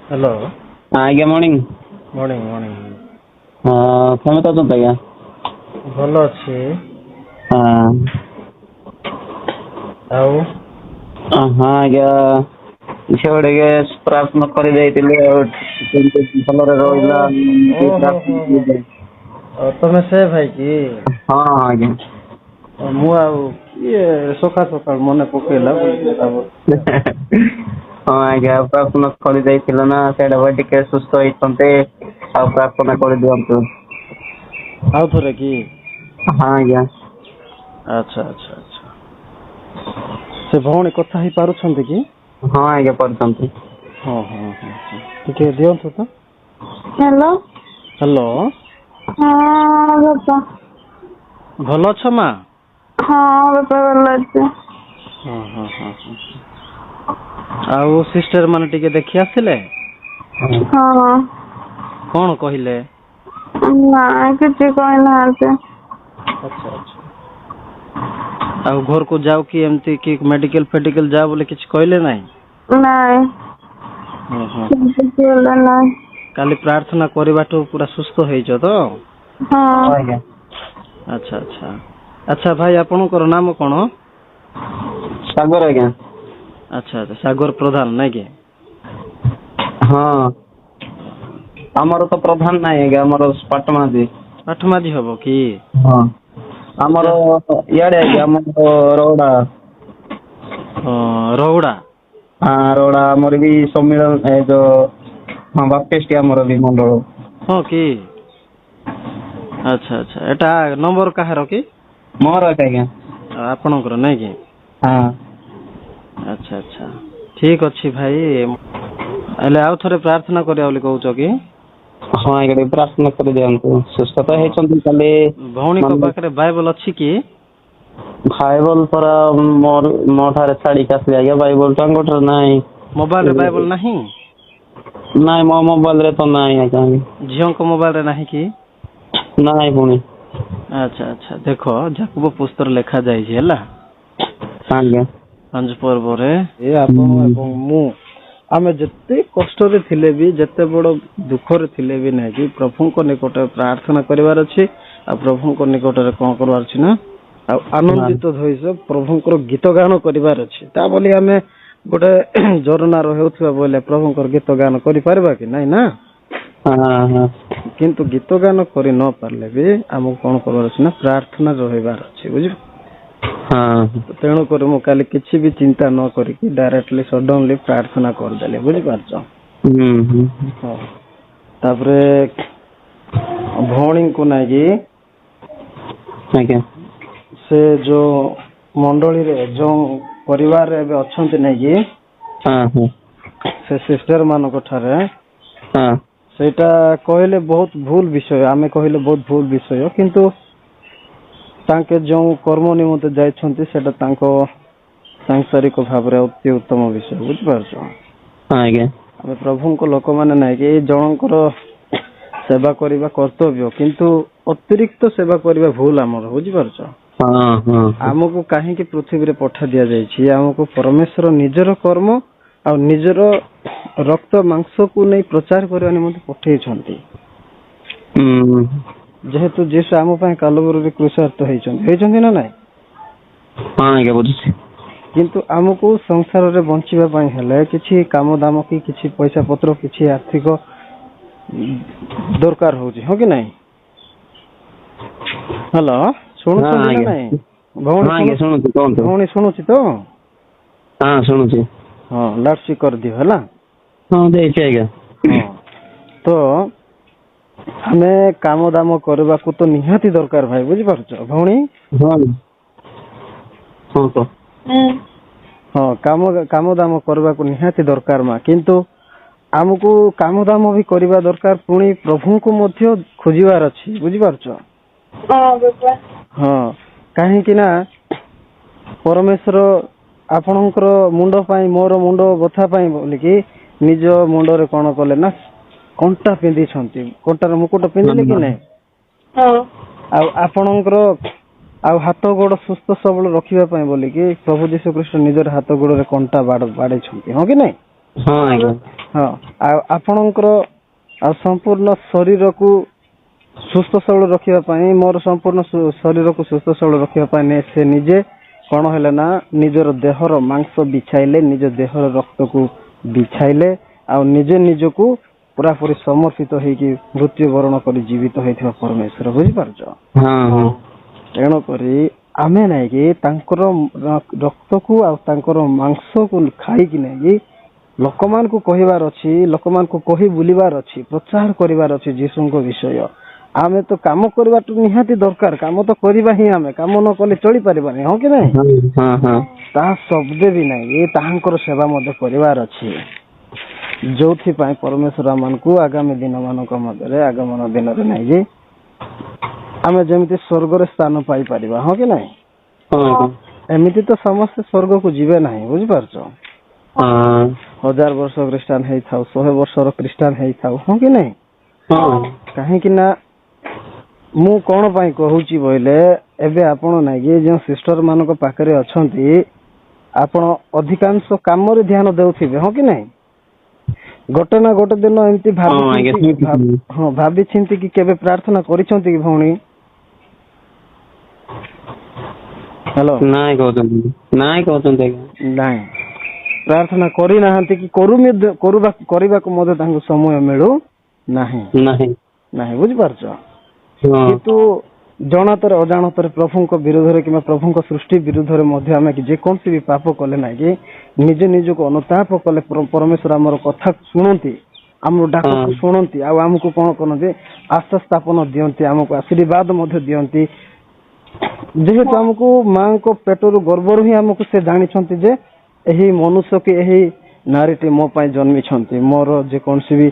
Hello आज्ञा morning morning morning केମିତି ଅଛନ୍ତି ଆଜ୍ଞା? ଭଲ ଅଛି। ଆଉ ହଁ ଆଜ୍ଞା ଝିଅ ଟିକେ ପ୍ରାର୍ଥନା କରିଦେଇଥିଲି ଆଉ କେମିତି ଭଲରେ ରହିଲା ଓହୋ ହୋ ହୋ ତମେ ସେ ଭାଇ କି? ହଁ ଆଜ୍ଞା। ମୁଁ ଆଉ ଇଏ ସକାଳୁ ମନେ ପକେଇଲା ହଁ ଆଜ୍ଞା ପ୍ରାର୍ଥନା କରିଦେଇଥିଲ ନା ସେଇଟା ପାଇଁ ଟିକେ ସୁସ୍ଥ ହେଇଛନ୍ତି ଆଉ ପ୍ରାର୍ଥନା କରିଦିଅନ୍ତୁ। ଆଉ ଥରେ କି? ହଁ ଆଜ୍ଞା। ଆଚ୍ଛା ଆଚ୍ଛା ଆଚ୍ଛା। ସେ ଭଉଣୀ କଥା ହେଇ ପାରୁଛନ୍ତି କି? ହଁ ଆଜ୍ଞା ପାରୁଛନ୍ତି। ହଁ ହଁ ହଁ ହଁ ଟିକେ ଦିଅନ୍ତୁ ତ। ହ୍ୟାଲୋ। ହ୍ୟାଲୋ। ହଁ ବାପା। ଭଲ ଅଛ ମା? ହଁ ବାପା ଭଲ ଅଛି। ହଁ ହଁ ହଁ ହଁ। ଆଉ ସିଷ୍ଟର ମାନେ ଟିକେ ଦେଖି ଆସିଲେ? ହଁ। କଣ କହିଲେ? ନାଇଁ କିଛି କହିନାହାନ୍ତି। ଆଚ୍ଛା ଆଚ୍ଛା। ଆଉ ଘରକୁ ଯାଉ କି ଏମିତି କି ମେଡିକାଲ ଫେଡିକାଲ ଯାଅ ବୋଲି କିଛି କହିଲେ ନାହିଁ? ନାଇଁ ହଁ ହଁ। କିଛି ହେଲା ନାଇଁ। କାଲି ପ୍ରାର୍ଥନା କରିବାଠୁ ପୁରା ସୁସ୍ଥ ହେଇଛ ତ? ହଁ। ଆଜ୍ଞା। ଆଚ୍ଛା ଆଚ୍ଛା। ଆଚ୍ଛା ଭାଇ ଆପଣଙ୍କର ନାମ କଣ? ସାଗର ଆଜ୍ଞା। ଆଚ୍ଛା ଆଚ୍ଛା ସାଗର ପ୍ରଧାନ ନାଇଁ କି? ହଁ ଆମର ତ ପ୍ରଧାନ ନାହିଁ ଆଜ୍ଞା ଆମର ପାଟମାଝି। ପାଠ ମାଝି ହବ କି? ହଁ ଆଚ୍ଛା ଆମର ଇଆଡେ ଆଜ୍ଞା ଆମର ରହୁଡା। ହଁ ରହୁଡା। ରହୁଡା ଆମର ବି ସମ୍ମିଳନ ଏ ଯୋଉ ହଁ ବାପଟିଷ୍ଟ ଆମର ବି ମଣ୍ଡଳ। ହଁ କି? ଆଚ୍ଛା ଆଚ୍ଛା ଏଟା ନମ୍ବର କାହାର କି? ମୋର ଏକା ଆଜ୍ଞା। ଆପଣଙ୍କର ନାଇଁ କି? ହଁ। ଆଚ୍ଛା ଆଚ୍ଛା ଠିକ ଅଛି ଭାଇ। ହେଲେ ଆଉ ଥରେ ପ୍ରାର୍ଥନା କରିବା ବୋଲି କହୁଛ କି? ହଁ ଆଜ୍ଞା ଟିକେ ପ୍ରାର୍ଥନା କରିଦିଅନ୍ତୁ ସୁସ୍ଥ ତ ହେଇଛନ୍ତି କାଲି ଭଉଣୀଙ୍କ ମାନେ ପାଖରେ ବାଇବଲ ଅଛି କି? ବାଇବଲ ପରା ମୋ ଠାରେ ଛାଡିକି ଆସିଲି ଆଜ୍ଞା ବାଇବଲ ତାଙ୍କ ଠାରେ ନାହିଁ। ମୋବାଇଲରେ ବାଇବଲ ନାହିଁ? ନାଇଁ ମୋ ମୋବାଇଲ ରେ ତ ନାଇଁ ଆଜ୍ଞା। ଝିଅଙ୍କ ମୋବାଇଲ ରେ ନାହିଁ କି? ନାଇଁ ପୁଣି। ଆଚ୍ଛା ଆଚ୍ଛା ଦେଖ ଯାକୁବ ପୁସ୍ତକରେ ଲେଖା ଯାଇଛି ହେଲା। ଆଜ୍ଞା। ପାଞ୍ଚ ପର୍ବରେ ଆପଣ ଏବଂ ମୁଁ ଆମେ ଯେତେ କଷ୍ଟରେ ଥିଲେ ବି ଯେତେ ବଡ ଦୁଃଖରେ ଥିଲେ ବି ନାହିଁ କି ପ୍ରଭୁଙ୍କ ନିକଟରେ ପ୍ରାର୍ଥନା କରିବାର ଅଛି ଆଉ ପ୍ରଭୁଙ୍କ ନିକଟରେ କଣ କରିବାର ଅଛି ନା ଆଉ ଆନନ୍ଦିତ ସହିତ ପ୍ରଭୁଙ୍କର ଗୀତ ଗାନ କରିବାର ଅଛି ତା ବୋଲି ଆମେ ଗୋଟେ ଝରଣାର ହେଉଥିବା ବୋଇଲେ ପ୍ରଭୁଙ୍କର ଗୀତ ଗାନ କରିପାରିବା କି ନାଇଁ ନା? ହଁ ହଁ। କିନ୍ତୁ ଗୀତ ଗାନ କରି ନ ପାରିଲେ ବି ଆମକୁ କଣ କରିବାର ଅଛି ନା ପ୍ରାର୍ଥନା ରହିବାର ଅଛି ବୁଝିଲ? ହଁ। ତେଣୁ କରି ମୁଁ କାଲି କିଛି ବି ଚିନ୍ତା ନ କରିକି ଡାଇରେକ୍ଟଲି ସଡନଲି ପ୍ରାର୍ଥନା କରିଦେଲି ବୁଝିପାରୁଛ? ହୁଁ ହୁଁ। ହଁ ତାପରେ ଭଉଣୀଙ୍କୁ ନାଇକି ଆଜ୍ଞା। ସେ ଯୋଉ ମଣ୍ଡଳୀରେ ଯୋଉ ପରିବାରରେ ଏବେ ଅଛନ୍ତି ନାଇଁ କି ହଁ ହଁ। ସେ ସିଷ୍ଟର ମାନଙ୍କ ଠାରେ ହଁ। ସେଇଟା କହିଲେ ବହୁତ ଭୁଲ ବିଷୟ ଆମେ କହିଲେ ବହୁତ ଭୁଲ ବିଷୟ କିନ୍ତୁ ତାଙ୍କେ ଯୋଉ କର୍ମ ନିମନ୍ତେ ଯାଇଛନ୍ତି ସେଟା ତାଙ୍କ ସାଂସାରିକ ଭାବରେ ଅତି ଉତ୍ତମ ବିଷୟ ବୁଝିପାରୁଛ? ହଁ ଆଜ୍ଞା। ଆମେ ପ୍ରଭୁଙ୍କ ଲୋକମାନେ ନାଇଁ କି ଜଣଙ୍କର ସେବା କରିବା କର୍ତ୍ତବ୍ୟ କିନ୍ତୁ ଅତିରିକ୍ତ ସେବା କରିବା ଭୁଲ ଆମର ବୁଝିପାରୁଛ? ହଁ ହଁ। ଆମକୁ କାହିଁକି ପୃଥିବୀରେ ପଠା ଦିଆଯାଇଛି ଆମକୁ ପରମେଶ୍ୱର ନିଜର କର୍ମ ଆଉ ନିଜର ରକ୍ତ ମାଂସକୁ ନେଇ ପ୍ରଚାର କରିବା ନିମନ୍ତେ ପଠେଇଛନ୍ତି। ହୁଁ। ଯେହେତୁ ଯୀଶୁ ଆମ ପାଇଁ କାଲବରରେ କୃଷାର୍ଥ ହେଇଛନ୍ତି ନା ନାଇଁ? ହଁ ଆଜ୍ଞା ବୁଝୁଛି। କିନ୍ତୁ ଆମକୁ ସଂସାରରେ ବଞ୍ଚିବା ପାଇଁ ହେଲେ କିଛି କାମ ଦାମ କି କିଛି ପଇସା ପତ୍ର କିଛି ଆର୍ଥିକ ଦରକାର ହଉଛି ହଁ କି ନାଇଁ? ହ୍ୟାଲୋ ହଁ ଶୁଣୁଛନ୍ତି ନା ଆଜ୍ଞା ନାଇଁ ହଁ ଆଜ୍ଞା ଶୁଣୁଛି କୁହନ୍ତୁ ଭଉଣୀ ଶୁଣୁଛି ତ? ହଁ ଶୁଣୁଛି। ହଁ ଲାଉଡ୍ ସ୍ପିକର ଦିଅ ହେଲା। ହଁ ଦେଇଛି ଆଜ୍ଞା। ହଁ ତ ଆମେ କାମ ଦାମ କରିବାକୁ ତ ନିହାତି ଦରକାର ଭାଇ ବୁଝିପାରୁଛ ଭଉଣୀ? ହଁ ହଁ ତ। ହଁ କାମ ଦାମ କରିବାକୁ ନିହାତି ଦରକାର ମା କିନ୍ତୁ ଆମକୁ କାମ ଦାମ ବି କରିବା ଦରକାର ପୁଣି ପ୍ରଭୁଙ୍କୁ ମଧ୍ୟ ଖୋଜିବାର ଅଛି ବୁଝିପାରୁଛ? ହଁ କାହିଁକି ନା ପରମେଶ୍ୱର ଆପଣଙ୍କର ମୁଣ୍ଡ ପାଇଁ ମୋର ମୁଣ୍ଡ ବଥା ପାଇଁ ବୋଲିକି ନିଜ ମୁଣ୍ଡରେ କଣ କଲେ ନା କଣ୍ଟା ପିନ୍ଧିଛନ୍ତି କଣ୍ଟାର ମୁକୁଟ ପିନ୍ଧିଲେ କି ନାଇଁ? ଆଉ ଆପଣଙ୍କର ଆଉ ହାତ ଗୋଡ ସୁସ୍ଥ ସବଳ ରଖିବା ପାଇଁ ବୋଲିକି ପ୍ରଭୁ ଯୀଶୁ ଖ୍ରୀଷ୍ଟ ନିଜର ହାତ ଗୋଡରେ କଣ୍ଟା ବାଡେଇଛନ୍ତି ହଁ କି ନାଇଁ? ହଁ ଆଜ୍ଞା। ହଁ ଆଉ ଆପଣଙ୍କର ଆଉ ସମ୍ପୂର୍ଣ୍ଣ ଶରୀରକୁ ସୁସ୍ଥ ସବଳ ରଖିବା ପାଇଁ ମୋର ସମ୍ପୂର୍ଣ୍ଣ ଶରୀରକୁ ସୁସ୍ଥ ସବଳ ରଖିବା ପାଇଁ ସେ ନିଜେ କଣ ହେଲେ ନା ନିଜର ଦେହର ମାଂସ ବିଛାଇଲେ, ନିଜ ଦେହର ରକ୍ତକୁ ବିଛାଇଲେ ଆଉ ନିଜେ ନିଜକୁ ପୁରାପୁରି ସମର୍ପିତ ହେଇକି ମୃତ୍ୟୁବରଣ କରି ଜୀବିତ ହେଇଥିବା ପରମେଶ୍ୱର, ବୁଝିପାରୁଛ? ତେଣୁକରି ଆମେ ନାଇକି ତାଙ୍କର ରକ୍ତକୁ ଆଉ ତାଙ୍କର ମାଂସକୁ ଖାଇକି ନାଇକି ଲୋକମାନଙ୍କୁ କହିବାର ଅଛି, ଲୋକମାନଙ୍କୁ କହି ବୁଲିବାର ଅଛି, ପ୍ରଚାର କରିବାର ଅଛି ଯୀଶୁଙ୍କ ବିଷୟ। ଆମେ ତ କାମ କରିବାଟା ନିହାତି ଦରକାର, କାମ ତ କରିବା ହିଁ, ଆମେ କାମ ନ କଲେ ଚଳିପାରିବାନି, ହଁ କି ନାହିଁ? ତାହା ଶବ୍ଦ ବି ନାହିଁ, ତାହାଙ୍କର ସେବା ମଧ୍ୟ କରିବାର ଅଛି, ଯୋଉଥିପାଇଁ ପରମେଶ୍ୱର ଆମମାନଙ୍କୁ ଆଗାମୀ ଦିନ ମାନଙ୍କ ମଧ୍ୟରେ ଆଗମନ ଦିନରେ ନାଇକି ଆମେ ଯେମିତି ସ୍ୱର୍ଗରେ ସ୍ଥାନ ପାଇପାରିବା, ହଁ କି ନାହିଁ? ଏମିତି ତ ସମସ୍ତେ ସ୍ୱର୍ଗକୁ ଯିବେ ନାହିଁ, ବୁଝିପାରୁଛ? 1000 ବର୍ଷ ଖ୍ରୀଷ୍ଟାନ ହେଇଥାଉ, 100 ବର୍ଷର ଖ୍ରୀଷ୍ଟାନ ହେଇଥାଉ, ହଁ କି ନାହିଁ? କାହିଁକି ନା ମୁଁ କଣ ପାଇଁ କହୁଛି ବୋଇଲେ ଏବେ ଆପଣ ନାଇକି ଯେଉଁ ସିଷ୍ଟର ମାନଙ୍କ ପାଖରେ ଅଛନ୍ତି, ଆପଣ ଅଧିକାଂଶ କାମରେ ଧ୍ୟାନ ଦେଉଥିବେ, ହଁ କି ନାହିଁ? ଗୋଟେ ନା ଗୋଟେ ଦିନ ଏମିତି ଭାବିଚିନ୍ତି କି କେବେ ପ୍ରାର୍ଥନା କରିଛନ୍ତି କି ଭଉଣୀ? ହ୍ୟାଲୋ, ନାଇଁ କହୁଛନ୍ତି ନାଇଁ ପ୍ରାର୍ଥନା କରିନାହାନ୍ତି କି କରିବାକୁ ମଧ୍ୟ ତାଙ୍କୁ ସମୟ ମିଳୁ ନାହିଁ, ବୁଝିପାରୁଛ? କିନ୍ତୁ ଜଣାତରେ ଅଜାଣତରେ ପ୍ରଭୁଙ୍କ ବିରୁଦ୍ଧରେ କିମ୍ବା ପ୍ରଭୁଙ୍କ ସୃଷ୍ଟି ବିରୁଦ୍ଧରେ ମଧ୍ୟ ଆମେ ଯେକୌଣସି ବି ପାପ କଲେ ନାହିଁ କି ନିଜେ ନିଜକୁ ଅନୁତାପ କଲେ ପରମେଶ୍ୱର ଆମର କଥା ଶୁଣନ୍ତି, ଆମର ଡାକକୁ ଶୁଣନ୍ତି ଆଉ ଆମକୁ କଣ କରନ୍ତି? ଆଶା ସ୍ଥାପନ ଦିଅନ୍ତି, ଆମକୁ ଆଶୀର୍ବାଦ ମଧ୍ୟ ଦିଅନ୍ତି। ଯେହେତୁ ଆମକୁ ମାଙ୍କ ପେଟରୁ ଗର୍ଭରୁ ହିଁ ଆମକୁ ସେ ଜାଣିଛନ୍ତି ଯେ ଏହି ମନୁଷ୍ୟ କି ଏହି ନାରୀଟି ମୋ ପାଇଁ ଜନ୍ମିଛନ୍ତି, ମୋର ଯେକୌଣସି ବି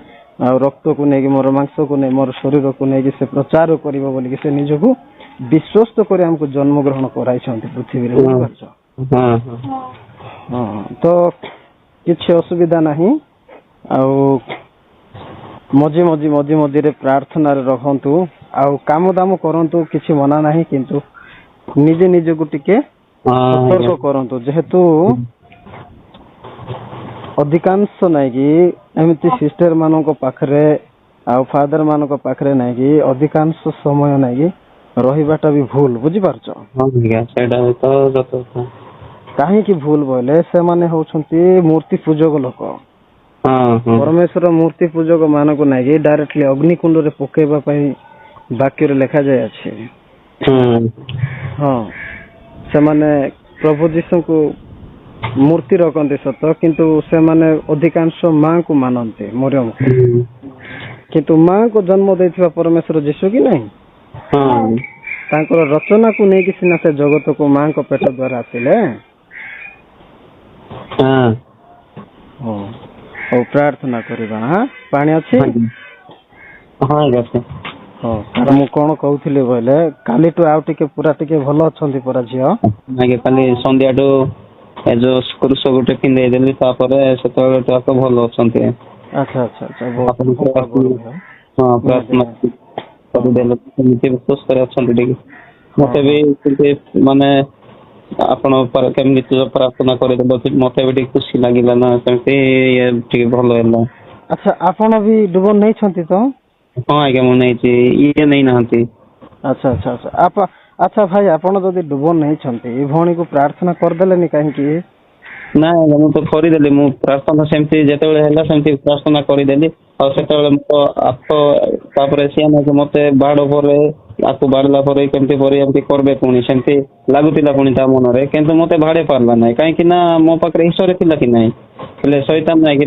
ରକ୍ତକୁ ନେଇକି, ମୋର ମାଂସକୁ ନେଇ, ମୋର ଶରୀରକୁ ନେଇକି ସେ ପ୍ରଚାର କରିବ ବୋଲିକି ସେ ନିଜକୁ ବିଶ୍ୱସ୍ତ କରି ଆମକୁ ଜନ୍ମଗ୍ରହଣ କରାଇଛନ୍ତି ପୃଥିବୀରେ, ବୁଝିପାରୁଛ? ହଁ, ତ କିଛି ଅସୁବିଧା ନାହିଁ। ଆଉ ମଝିରେ ପ୍ରାର୍ଥନାରେ ରହନ୍ତୁ ଆଉ କାମ ଦାମ କରନ୍ତୁ, କିଛି ମନା ନାହିଁ, କିନ୍ତୁ ନିଜେ ନିଜକୁ ଟିକେ ସତର୍କ କରନ୍ତୁ। ଯେହେତୁ ଅଧିକାଂଶ ନାଇକି ଏମିତି ସିଷ୍ଟର ମାନଙ୍କ ପାଖରେ ଆଉ ଫାଦର ମାନଙ୍କ ପାଖରେ ନାଇକି ଅଧିକାଂଶ ସମୟ ନାଇକି ରହିବାଟା ବି ଭୁଲ, ବୁଝିପାରୁଛ? କାହିଁକି ଭୁଲ ବୋଇଲେ ସେମାନେ ହଉଛନ୍ତି ମୂର୍ତ୍ତି ପୂଜକ ଲୋକ। ପରମେଶ୍ୱର ମୂର୍ତ୍ତି ପୂଜକ ମାନଙ୍କୁ ନାଇକି ଡାଇରେକ୍ଟଲି ଅଗ୍ନିକୁଣ୍ଡରେ ପକେଇବା ପାଇଁ ବାକ୍ୟରେ ଲେଖାଯାଇଅଛି। ହଁ, ସେମାନେ ପ୍ରଭୁ ଯୀଶୁଙ୍କୁ ମୂର୍ତ୍ତି ରଖନ୍ତି ସତ, କିନ୍ତୁ ସେମାନେ ଅଧିକାଂଶ ମାଙ୍କୁ ମାନନ୍ତି, ମରିୟମକୁ। କିନ୍ତୁ ମାଙ୍କୁ ଜନ୍ମ ଦେଇଥିବା ପରମେଶ୍ୱର ଯୀଶୁ କି ନାହିଁ, ତାଙ୍କର ରଚନାକୁ ନେଇକି ସିନା ସେ ଜଗତକୁ ମାଙ୍କ ପେଟ ଦ୍ୱାରା ଆସିଲେ। ହଉ ପ୍ରାର୍ଥନା କରିବା। ପାଣି ଅଛି? ହଉ, ମୁଁ କଣ କହୁଥିଲି ବୋଇଲେ କାଲିଠୁ ଆଉ ଟିକେ ପୁରା ଟିକେ ଭଲ ଅଛନ୍ତି ପରା ଝିଅ? କାଲି ସନ୍ଧ୍ୟାଠୁ ଯୋଉ କ୍ରୁଶ ଗୋଟେ ପିନ୍ଧେଇଦେଲି, ତାପରେ ସେତେବେଳେ ଭଲ ଅଛନ୍ତି। ଆଚ୍ଛା, ସୁସ୍ଥରେ ଅଛନ୍ତି ଟିକେ। ମତେ ବି ମାନେ ଆପଣ କେମିତି ପ୍ରାର୍ଥନା କରିଦେବ, ମତେ ବି ଟିକେ ଖୁସି ଲାଗିଲା ନା, ସେମିତି ଟିକେ ଭଲ ହେଲା। ଆଚ୍ଛା, ଆପଣ ବି ଡୁବନ ନେଇଛନ୍ତି ତ? ହଁ ଆଜ୍ଞା, ମୁଁ ନେଇଛି, ଇଏ ନେଇନାହାନ୍ତି। ଆଚ୍ଛା ଭାଇ, ଆପଣ ଯଦି ଡୁବନ ନେଇଛନ୍ତି, ଏ ଭଉଣୀକୁ ପ୍ରାର୍ଥନା କରିଦେଲେନି କାହିଁକି? ନାଇଁ ଆଜ୍ଞା, ମୁଁ ତ କରିଦେଲି। ମୁଁ ପ୍ରାର୍ଥନା ସେମିତି ଯେତେବେଳେ ହେଲା ସେମିତି ପ୍ରାର୍ଥନା କରିଦେଲି। ଆଉ ସେତେବେଳେ ତାପରେ ସିଏ ମତେ ବାଡ଼ ପରେ ଆକୁ ବାଡ଼ିଲା ପରେ କେମିତି ପରେ ଏମିତି କରିବେ ପୁଣି, ସେମିତି ଲାଗୁଥିଲା ପୁଣି ତା ମନରେ, କିନ୍ତୁ ମତେ ବାଡ଼େଇ ପାରିଲା ନାହିଁ। କାହିଁକି ନା ମୋ ପାଖରେ ଈଶ୍ୱର ଥିଲା କି ନାହିଁ, ହେଲେ ଶୈତାନ ନାଇଁ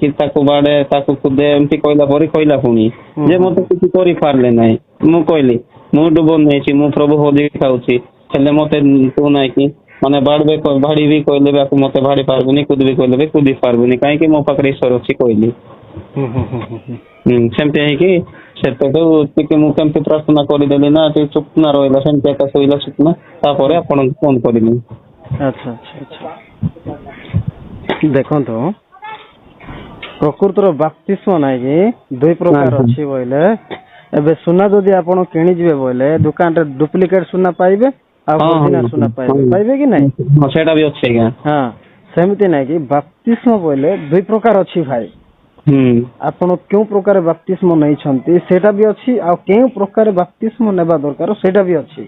କି ତାକୁ ବାଡ଼େ, ତାକୁ କୁଦେ, ଏମିତି କହିଲା ପରେ କହିଲା ପୁଣି ଯେ ମତେ କିଛି କରିପାରିଲେ ନାହିଁ। ମୁଁ କହିଲି ମୁଁ ଡୁବନ ନେଇଛି, ମୁଁ ପ୍ରଭୁ ହୋଲି ଖାଉଛି, ହେଲେ ମତେ ତୁ ନାଇଁ କି ମାନେ ଭାଡ଼ିବି କହିଲେ ବି ମତେ ଭାଡ଼ି ପାରିବୁନି, କୁଦିବି କହିଲେ ବି କୁଦି ପାରିବୁନି, କାହିଁକି ମୋ ପାଖରେ ଈଶ୍ୱର ଅଛି କହିଲି। ସେମିତି ହେଇକି ସେତେଠୁ ଟିକେ ମୁଁ କେମିତି ପ୍ରାର୍ଥନା କରିଦେଲି ନା, ଟିକେ ଚୁପନା ରହିଲା, ସେମିତି ଏକା ଶୋଇଲା ଚୁପନା। ତାପରେ ଆପଣଙ୍କୁ ଫୋନ କରିଲି। ଆଚ୍ଛା, ଦେଖନ୍ତୁ ପ୍ରକୃତର ବାପ୍ତିସ୍ମ ନାଇଁ କି ଦୁଇ ପ୍ରକାର ଅଛି ବୋଇଲେ, ଏବେ ସୁନା ଯଦି ଆପଣ କିଣିଯିବେ ବୋଇଲେ ଦୋକାନରେ ଡୁପ୍ଲିକେଟ ସୁନା ପାଇବେ ଆଉ ଅରିଜିନାଲ ସୁନା ପାଇବେ କି ନାଇଁ? ସେଇଟା ବି ଅଛି ଆଜ୍ଞା। ହଁ, ସେମିତି ନାଇଁ କି ବାପ୍ତିସ୍ମ ବୋଇଲେ ଦୁଇ ପ୍ରକାର ଅଛି ଭାଇ। ଆପଣ କେଉଁ ପ୍ରକାର ବାପ୍ତିସ୍ମ ନେଇଛନ୍ତି ସେଇଟା ବି ଅଛି, ଆଉ କେଉଁ ପ୍ରକାର ବାପ୍ତିସ୍ମ ନେବା ଦରକାର ସେଇଟା ବି ଅଛି।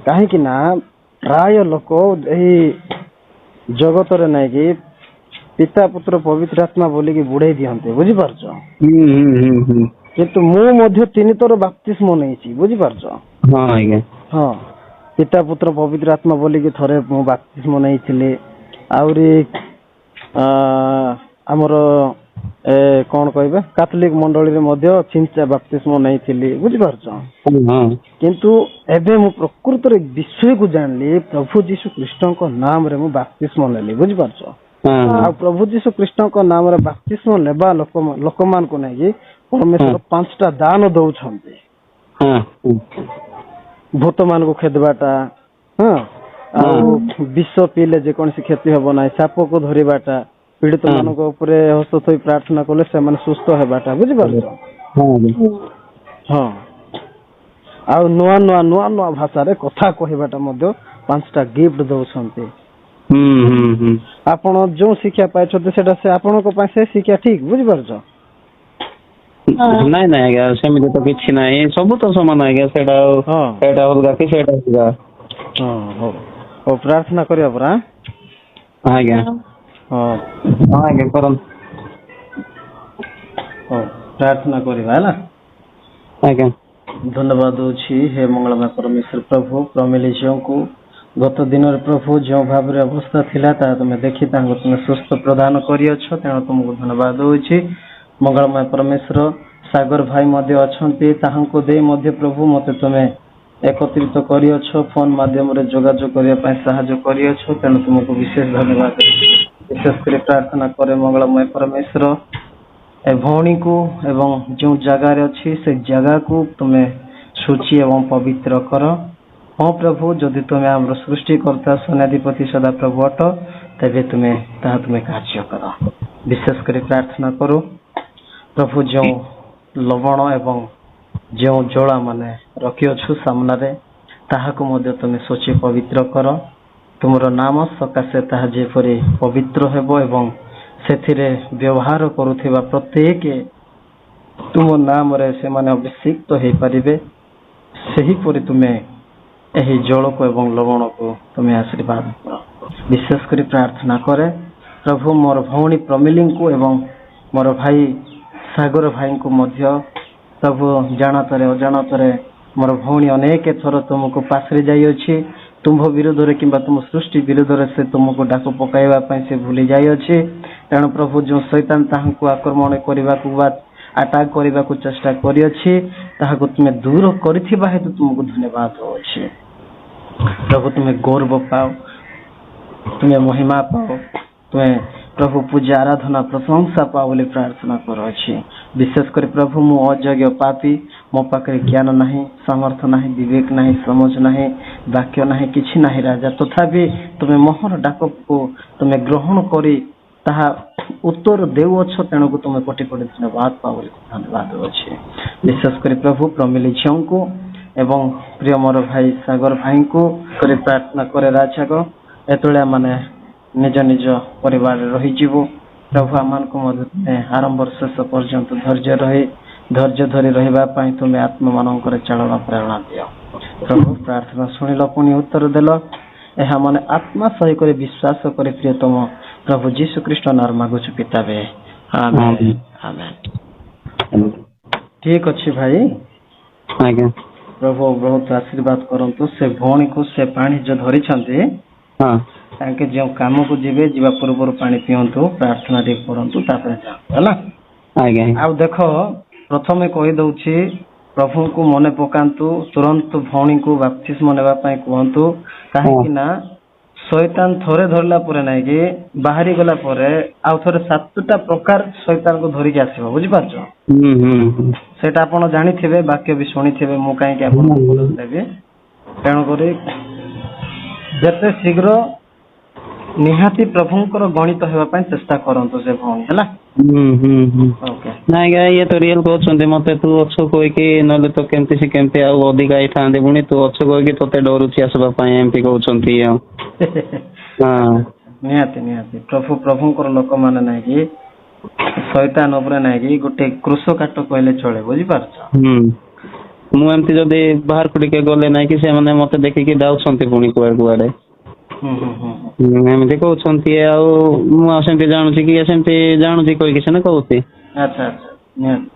କାହିଁକି ନା ପ୍ରାୟ ଲୋକ ଏହି ଜଗତରେ ନାଇକି ପିତା ପୁତ୍ର ପବିତ୍ର ଆତ୍ମା ବୋଲିକି ବୁଡେଇ ଦିଅନ୍ତି, ବୁଝିପାରୁଛ। କିନ୍ତୁ ମୁଁ ମଧ୍ୟ 3 ଥର ବାପ୍ତିସ୍ମ ନେଇଛି, ବୁଝିପାରୁଛ। ହଁ, ପିତା ପୁତ୍ର ପବିତ୍ର ଆତ୍ମା ବୋଲିକି ଥରେ ମୁଁ ବାପ୍ତିସ୍ମ ନେଇଥିଲି। ଆହୁରି ଆମର କଣ କହିବେ କାଥୋଲିକ ମଣ୍ଡଳୀରେ ମଧ୍ୟ ଛିଞ୍ଚା ବାପ୍ତିସ୍ମ ନେଇଥିଲି, ବୁଝିପାରୁଛ। କିନ୍ତୁ ଏବେ ମୁଁ ପ୍ରକୃତରେ ବିଷୟକୁ ଜାଣିଲି, ପ୍ରଭୁ ଯୀଶୁ ଖ୍ରୀଷ୍ଟଙ୍କ ନାମରେ ମୁଁ ବାପ୍ତିସ୍ମ ନେଲି, ବୁଝିପାରୁଛ। ଆଉ ପ୍ରଭୁ ଯୀଶୁ ଖ୍ରୀଷ୍ଟଙ୍କ ନାମରେ ବାପ୍ତିସ୍ମ ନେବା ଲୋକମାନଙ୍କୁ ନେଇକି ପରମେଶ୍ୱର 5ଟା ଦାନ ଦଉଛନ୍ତି। ଭୂତ ମାନଙ୍କୁ ଖେଦିବାଟା, ଆଉ ବିଷ ପିଇଲେ ଯେକୌଣସି କ୍ଷତି ହବ ନାହିଁ, ସାପକୁ ଧରିବାଟା, ପୀଡ଼ିତ ମାନଙ୍କ ଉପରେ ହସ୍ତ ଥୋଇ ପ୍ରାର୍ଥନା କଲେ ସେମାନେ ସୁସ୍ଥ ହେବାଟା, ବୁଝିପାରୁଛ। ହଁ, ଆଉ ନୂଆ ନୂଆ ଭାଷାରେ କଥା କହିବାଟା ମଧ୍ୟ 5ଟା ଗିଫ୍ଟ ଦଉଛନ୍ତି। ଆପଣ ଯୋଉ ଶିକ୍ଷା ପାଇଛନ୍ତି ସେଟା ସେ ଆପଣଙ୍କ ପାଇଁ ସେ ଶିକ୍ଷା ଠିକ, ବୁଝିପାରୁଛ। ନାଇଁ ନାଇଁ ଆଜ୍ଞା, ସେମିତି ତ କିଛି ନାହିଁ, ସବୁ ତ ସମାନ ଆଜ୍ଞା। ସେଇଟା ଅଲଗା କି ସେଇଟା ଅଲଗା। ହଉ ପ୍ରାର୍ଥନା କରିବା ପରା। ଆଜ୍ଞା ଆଜ୍ଞା କରନ୍ତୁ। ହଉ ପ୍ରାର୍ଥନା କରିବା ହେଲା। ଆଜ୍ଞା ଧନ୍ୟବାଦ ଦଉଛି ହେ ମଙ୍ଗଳମୟ ପରମେଶ୍ୱର ପ୍ରଭୁ, ପ୍ରମିଲି ଝିଅଙ୍କୁ ଗତ ଦିନରେ ପ୍ରଭୁ ଯେଉଁ ଭାବରେ ଅବସ୍ଥା ଥିଲା ତାହା ତୁମେ ଦେଖି ତାଙ୍କୁ ତୁମେ ସୁସ୍ଥ ପ୍ରଦାନ କରିଅଛ, ତେଣୁ ତୁମକୁ ଧନ୍ୟବାଦ ଦଉଛି। ମଙ୍ଗଳମୟ ପରମେଶ୍ୱର, ସାଗର ଭାଇ ମଧ୍ୟ ଅଛନ୍ତି, ତାହାଙ୍କୁ ଦେଇ ମଧ୍ୟ ପ୍ରଭୁ ମତେ ତୁମେ ଏକତ୍ରିତ କରିଅଛ, ଫୋନ ମାଧ୍ୟମରେ ଯୋଗାଯୋଗ କରିବା ପାଇଁ ସାହାଯ୍ୟ କରିଅଛ, ତେଣୁ ତୁମକୁ ବିଶେଷ ଧନ୍ୟବାଦ। ବିଶେଷ କରି ପ୍ରାର୍ଥନା କରେ ମଙ୍ଗଳମୟ ପରମେଶ୍ୱର, ଏ ଭଉଣୀକୁ ଏବଂ ଯେଉଁ ଜାଗାରେ ଅଛି ସେ ଜାଗାକୁ ତୁମେ ଶୁଚି ଏବଂ ପବିତ୍ର କର। ହଁ ପ୍ରଭୁ, ଯଦି ତୁମେ ଆମର ସୃଷ୍ଟିକର୍ତ୍ତା ସେନାଧିପତି ସଦା ପ୍ରଭୁ ଅଟ, ତେବେ ତାହା ତୁମେ କାର୍ଯ୍ୟ କର। ବିଶେଷ କରି ପ୍ରାର୍ଥନା କରୁ ପ୍ରଭୁ, ଯେଉଁ ଲବଣ ଏବଂ ଯେଉଁ ଜଳା ମାନେ ରଖିଅଛୁ ସାମ୍ନାରେ, ତାହାକୁ ମଧ୍ୟ ତୁମେ ଶୁଚି ପବିତ୍ର କର। ତୁମର ନାମ ସକାଶେ ତାହା ଯେପରି ପବିତ୍ର ହେବ ଏବଂ ସେଥିରେ ବ୍ୟବହାର କରୁଥିବା ପ୍ରତ୍ୟେକ ତୁମ ନାମରେ ସେମାନେ ଅଭିଷିକ୍ତ ହେଇପାରିବେ, ସେହିପରି ତୁମେ ଏହି ଜଳକୁ ଏବଂ ଲବଣକୁ ତୁମେ ଆଶୀର୍ବାଦ କର। ବିଶେଷ କରି ପ୍ରାର୍ଥନା କରେ ପ୍ରଭୁ, ମୋର ଭଉଣୀ ପ୍ରମିଲିଙ୍କୁ ଏବଂ ମୋର ଭାଇ ସାଗର ଭାଇଙ୍କୁ ମଧ୍ୟ ପ୍ରଭୁ, ଜାଣତରେ ଅଜାଣତରେ ମୋର ଭଉଣୀ ଅନେକ ଥର ତୁମକୁ ପାଶରି ଯାଇଅଛି, ତୁମ୍ଭ ବିରୋଧରେ କିମ୍ବା ତୁମ ସୃଷ୍ଟି ବିରୋଧରେ ସେ ତୁମକୁ ଡାକ ପକାଇବା ପାଇଁ ସେ ଭୁଲି ଯାଇଅଛି। ତେଣୁ ପ୍ରଭୁ, ଯେଉଁ ଶୈତାନ ତାହାଙ୍କୁ ଆକ୍ରମଣ କରିବାକୁ ବା ଆଟାକ୍ କରିବାକୁ ଚେଷ୍ଟା କରିଅଛି, ତାହାକୁ ତୁମେ ଦୂର କରିଥିବା ହେତୁ ତୁମକୁ ଧନ୍ୟବାଦ ଦେଉଛି। ପ୍ରଭୁ, ତୁମେ ଗୌରବ ପାଅ, ତୁମେ ମହିମା ପାଅ, ତୁମେ ପ୍ରଭୁ ପୂଜା ଆରାଧନା ପ୍ରଶଂସା ପାଅ ବୋଲି ପ୍ରାର୍ଥନା କରୁଅଛି। ବିଶେଷ କରି ପ୍ରଭୁ, ମୁଁ ଅଯୋଗ୍ୟ ପାପୀ, ମୋ ପାଖରେ ଜ୍ଞାନ ନାହିଁ, ସାମର୍ଥ୍ୟ ନାହିଁ, ବିବେକ ନାହିଁ, ସମଝ ନାହିଁ, ବାକ୍ୟ ନାହିଁ, କିଛି ନାହିଁ ରାଜା। ତଥାପି ତୁମେ ମୋହର ଡାକକୁ ତୁମେ ଗ୍ରହଣ କରି ତାହା ଉତ୍ତର ଦେଉଅଛ, ତେଣୁକୁ ତୁମେ କୋଟି କୋଟି ଧନ୍ୟବାଦ ପାଅ ବୋଲି ଧନ୍ୟବାଦ ଅଛି। ବିଶେଷ କରି ପ୍ରଭୁ, ପ୍ରମିଲି ଝିଅଙ୍କୁ ଏବଂ ପ୍ରିୟ ମୋର ଭାଇ ସାଗର ଭାଇଙ୍କୁ କରି ପ୍ରାର୍ଥନା କରେ ରାଜାଗ, ଏତେବେଳେ ମାନେ ନିଜ ନିଜ ପରିବାରରେ ରହିଯିବୁ ପ୍ରଭୁ, ଆମମାନଙ୍କୁ ମଧ୍ୟ ତୁମେ ଆରମ୍ଭରୁ ଶେଷ ପର୍ଯ୍ୟନ୍ତ ଧୈର୍ଯ୍ୟ ଧରି ରହିବା ପାଇଁ ତୁମେ ଆତ୍ମାମାନଙ୍କର ଚାଳନା ପ୍ରେରଣା ଦିଅ ପ୍ରଭୁ। ପ୍ରାର୍ଥନା ଶୁଣିଲ, ପୁଣି ଉତ୍ତର ଦେଲ, ଏହା ମାନେ ଆତ୍ମା ସହି କରି ବିଶ୍ୱାସ କରି ପ୍ରିୟତମ ପ୍ରଭୁ ଯୀଶୁ ଖ୍ରୀଷ୍ଟ ନାମ ମାଗୁଛୁ ପିତାବେ, ଆମେନ୍ ଆମେନ୍। ଠିକ ଅଛି ଭାଇ, ଆଜ୍ଞା ପ୍ରଭୁ ବହୁତ ଆଶୀର୍ବାଦ କରନ୍ତୁ। ସେ ଭଉଣୀକୁ ସେ ପାଣି ଯୋଉ ଧରିଛନ୍ତି, ତାଙ୍କେ ଯେଉଁ କାମକୁ ଯିବେ ଯିବା ପୂର୍ବରୁ ପାଣି ପିଅନ୍ତୁ, ପ୍ରାର୍ଥନା ଟିକେ କରନ୍ତୁ, ତାପରେ ଯାଆନ୍ତୁ ହେଲା। ଆଉ ଦେଖ, ପ୍ରଥମେ କହିଦଉଛି, ପ୍ରଭୁଙ୍କୁ ମନେ ପକାନ୍ତୁ, ତୁରନ୍ତ ଭଉଣୀକୁ ବାପ୍ତିସ୍ମ ନେବା ପାଇଁ କୁହନ୍ତୁ। କାହିଁକି ନା ଶୈତାନ ଥରେ ଧରିଲା ପରେ ନାଇଁ କି ବାହାରି ଗଲା ପରେ ଆଉ ଥରେ 7ଟା ପ୍ରକାର ଶୈତାନକୁ ଧରିକି ଆସିବ, ବୁଝିପାରୁଛ। ସେଇଟା ଆପଣ ଜାଣିଥିବେ, ବାକ୍ୟ ବି ଶୁଣିଥିବେ, ମୁଁ କାହିଁକି ଆପଣଙ୍କୁ ଦେବି। ତେଣୁକରି ଯେତେ ଶୀଘ୍ର ନିହାତି ପ୍ରଭୁଙ୍କର ଗଣିତ ହେବା ପାଇଁ ଚେଷ୍ଟା କରନ୍ତୁ ସେ ଭଉଣୀ, ହେଲା। ନାଇଁ ଇଏ ତ ରିଏଲ କହୁଛନ୍ତି, ମତେ ତୁ ଅଛୁ କହିକି, ନହେଲେ ତ କେମିତି ଆଉ ଅଧିକା ହେଇଥାନ୍ତେ, ପୁଣି ତୁ ଅଛୁ କହିକି ତତେ ଡରୁଛି ଆସିବା ପାଇଁ, ଏମିତି କହୁଛନ୍ତି। ନିହାତି ନିହାତି ପ୍ରଭୁଙ୍କର ଲୋକମାନେ ନାଇଁ କି ଶୈତାନ ଉପରେ ନାଇଁ କି ଗୋଟେ କୃଷ କାଟ କହିଲେ ଚଳେ, ବୁଝିପାରୁଛ? ମୁଁ ଏମିତି ଯଦି ବାହାରକୁ ଟିକେ ଗଲେ ନାଇଁ କି ସେମାନେ ମତେ ଦେଖିକି ଯାଉଛନ୍ତି ପୁଣି କୁଆଡେ କୁଆଡେ ଏମିତି କହୁଛନ୍ତି। ଆଉ ମୁଁ ଆଉ ସେମିତି ଜାଣୁଛି କି ସେମିତି ଜାଣୁଛି କହିକି ସିନା କହୁଛି। ଆଚ୍ଛା ଆଚ୍ଛା, ନିହାତି।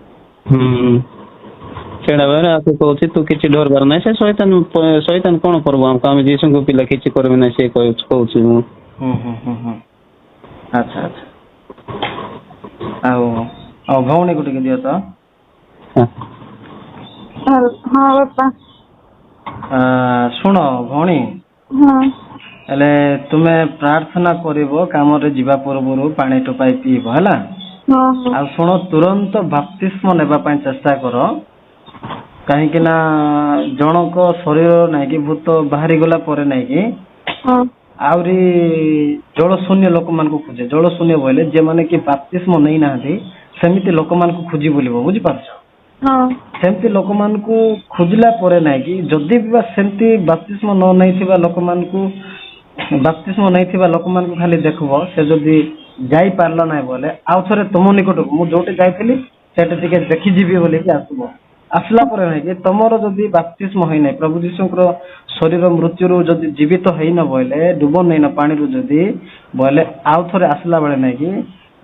ସେଇଟା ବେଳେ ଆକୁ କହୁଛି ତୁ କିଛି ଡରବାର ନାହିଁ, ସେ ଶୈତାନ କଣ କରବୁ ଆମକୁ, ଆମେ ଯୀଶୁଙ୍କ ପିଲା କିଛି କରିବି ନାହିଁ ସେ କହୁଛି ମୁଁ। ଆଚ୍ଛା ଆଚ୍ଛା। ଆଉ ଆଉ ଭଉଣୀକୁ ଟିକେ ଦିଅ ତ। ହଁ ବାପା। ଶୁଣ ଭଉଣୀ, ହଁ ହେଲେ ତୁମେ ପ୍ରାର୍ଥନା କରିବ କାମରେ ଯିବା ପୂର୍ବରୁ, ପାଣି ଟୋପାଏ ପିଇବ ହେଲା। ହଁ ହଁ ଆଉ ଶୁଣ, ତୁରନ୍ତ ବାପ୍ତିସ୍ମ ନେବା ପାଇଁ ଚେଷ୍ଟା କର, କାହିଁକି ନା ଜଣଙ୍କ ଶରୀର ନାଇକି ଭୂତ ବାହାରି ଗଲା ପରେ ନାଇକି ହଁ ଆହୁରି ଜଳ ଶୂନ୍ୟ ଲୋକମାନଙ୍କୁ ଖୋଜେ। ଜଳ ଶୂନ୍ୟ ବୋଇଲେ ଯେମାନେ କି ବାପ୍ତିସ୍ମ ନେଇନାହାନ୍ତି ସେମିତି ଲୋକମାନଙ୍କୁ ଖୋଜି ବୁଲିବ, ବୁଝିପାରୁଛ? ହଁ ସେମିତି ଲୋକମାନଙ୍କୁ ଖୋଜିଲା ପରେ ନାଇଁ କି ଯଦି ବା ସେମିତି ବାପ୍ତିସ୍ମ ନ ନେଇଥିବା ଲୋକମାନଙ୍କୁ ଖାଲି ଦେଖିବ, ସେ ଯଦି ଯାଇପାରିଲା ନାହିଁ ବୋଲେ ଆଉ ଥରେ ତୁମ ନିକଟକୁ ମୁଁ ଯୋଉଠି ଯାଇଥିଲି ସେଠି ଟିକେ ଦେଖିଯିବି ବୋଲିକି ଆସିବ। ଆସିଲା ପରେ ନାଇଁ କି ତମର ଯଦି ବାପ୍ତିସ୍ମ ହେଇନାହିଁ, ପ୍ରଭୁ ଯୀଶୁଙ୍କର ଶରୀର ମୃତ୍ୟୁରୁ ଯଦି ଜୀବିତ ହେଇନ ବୋଇଲେ, ଡୁବ ନେଇନ ପାଣିରୁ ଯଦି ବୋଇଲେ ଆଉ ଥରେ ଆସିଲା ବେଳେ ନାଇଁ କି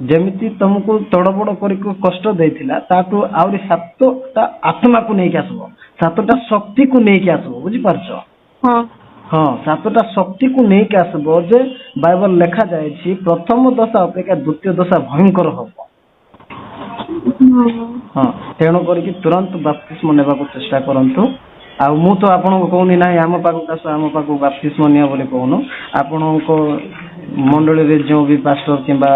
ଯେମିତି ତମକୁ ତଡବଡ କରିକି କଷ୍ଟ ଦେଇଥିଲା ତାଠୁ ଆହୁରି 7ଟା ଆତ୍ମାକୁ ନେଇକି ଆସିବ, 7ଟା ଶକ୍ତିକୁ ନେଇକି ଆସିବ, ବୁଝିପାରୁଛ? ହଁ ହଁ, 7ଟା ଶକ୍ତିକୁ ନେଇକି ଆସିବ ଯେ ବାଇବଲ ଲେଖା ଯାଇଛି ପ୍ରଥମ ଦଶା ଅପେକ୍ଷା ଦ୍ୱିତୀୟ ଦଶା ଭୟଙ୍କର ହବ। ହଁ, ତେଣୁ କରିକି ତୁରନ୍ତ ବାପ୍ତିସ୍ମ ନେବାକୁ ଚେଷ୍ଟା କରନ୍ତୁ। ଆଉ ମୁଁ ତ ଆପଣଙ୍କୁ କହୁନି ନାହିଁ ଆମ ପାଖକୁ ଆସ, ଆମ ପାଖକୁ ବାପ୍ତିସ୍ମ ନିଅ ବୋଲି କହୁନୁ। ଆପଣଙ୍କ ମଣ୍ଡଳୀରେ ଯେଉଁ ବି ପାଷ୍ଟର କିମ୍ବା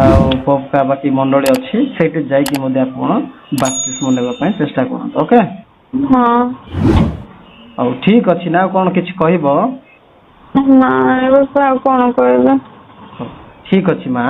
ଆଉ ପକା ବାକି ମଣ୍ଡଳୀ ଅଛି ସେଇଠି ଯାଇକି ମଧ୍ୟ ଆପଣ ବାପ୍ତିସ୍ମ ନେବା ପାଇଁ ଚେଷ୍ଟା କରନ୍ତୁ। ଓକେ, ହଁ ହଉ ଠିକ ଅଛି। ନା ଆଉ କଣ କିଛି କହିବ? ନାଇଁ ବାପା ଆଉ କଣ କହିବେ? ଠିକ ଅଛି ମା।